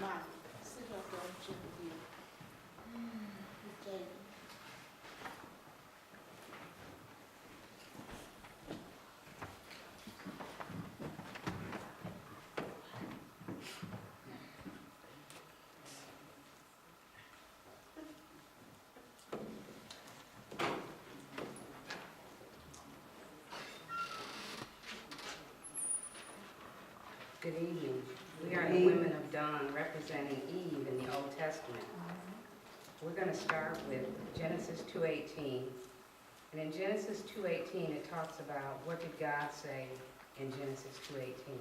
Mike, sit up there and check with you. Okay. Good evening. We are the women of Dawn representing Eve in the Old Testament. We're going to start with Genesis 2:18. And in Genesis 2:18 it talks about what did God say in Genesis 2:18.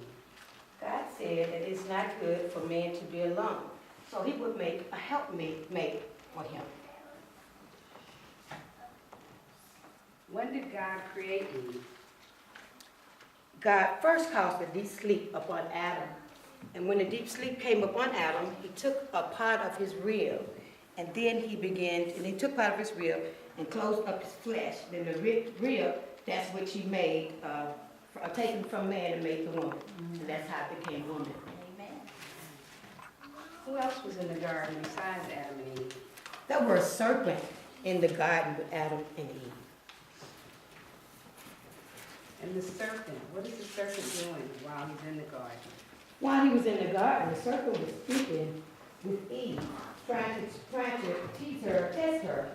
God said that it's not good for man to be alone. So he would make a helpmate for him. When did God create Eve? God first caused a deep sleep upon Adam. And when the deep sleep came upon Adam, he took a part of his rib. And then he took part of his rib and closed up his flesh. Then the rib, that's what he made, taken from man and made the woman. And that's how it became woman. Amen. Who else was in the garden besides Adam and Eve? There were a serpent in the garden with Adam and Eve. And the serpent, what is the serpent doing while he's in the garden? While he was in the garden, the serpent was speaking with Eve, trying to tease her, test her,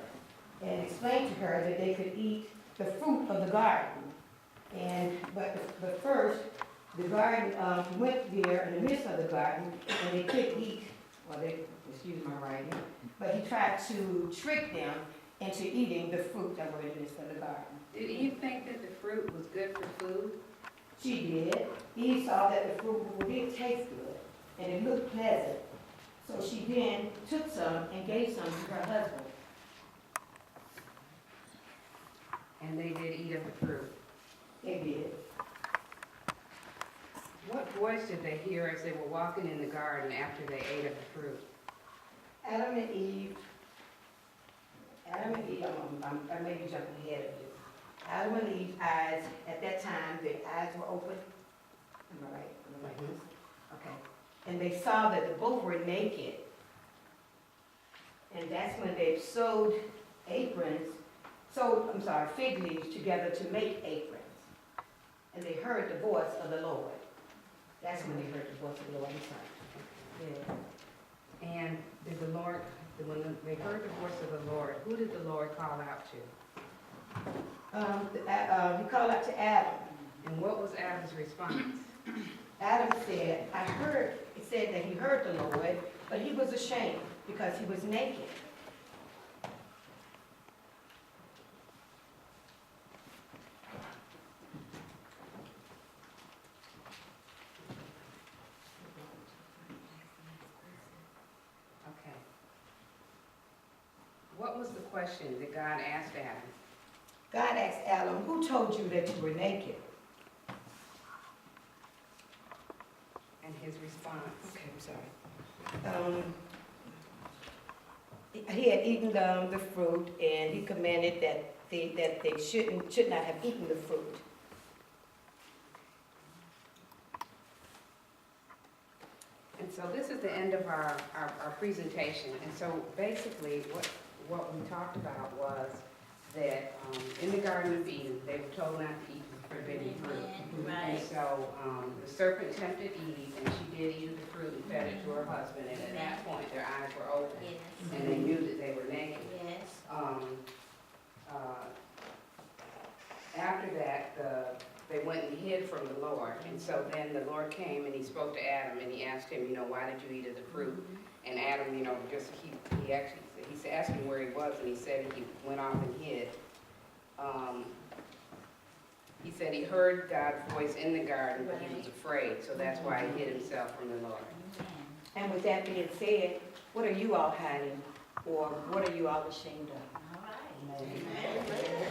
and explain to her that they could eat the fruit of the garden. But first, the garden went there in the midst of the garden, and they couldn't eat. Excuse my writing, but he tried to trick them into eating the fruit that were in the midst of the garden. Did Eve think that the fruit was good for food? She did. Eve saw that the fruit did taste good, and it looked pleasant. So she then took some and gave some to her husband. And they did eat of the fruit. They did. What voice did they hear as they were walking in the garden after they ate of the fruit? Adam and Eve, I may be jumping ahead of you. Adam and Eve's eyes, at that time, their eyes were open. Am I right? Am I right? Okay. And they saw that the both were naked. And that's when they sewed fig leaves together to make aprons. And they heard the voice of the Lord. That's when they heard the voice of the Lord. I'm sorry. Yeah. And did the Lord, when they heard the voice of the Lord, who did the Lord call out to? He called out to Adam. And what was Adam's response? Adam said, it said that he heard the Lord, but he was ashamed because he was naked. Okay. What was the question that God asked Adam? God asked Adam, who told you that you were naked? And his response? Okay, I'm sorry. He had eaten the fruit, and he commanded that they should not have eaten the fruit. And so this is the end of our presentation. And so basically what we talked about was that in the Garden of Eden, they were told not to eat the forbidden fruit. Right. And so the serpent tempted Eve, and she did eat of the fruit and fed it to her husband. And at that point, their eyes were open, Yes. and they knew that they were naked. Yes. After that, they went and hid from the Lord. And so then the Lord came and he spoke to Adam and he asked him, why did you eat of the fruit? And Adam, he asked him where he was, and he said he went off and hid. He said he heard God's voice in the garden, but he was afraid, so that's why he hid himself from the Lord. And with that being said, what are you all hiding, or what are you all ashamed of? All right. Amen.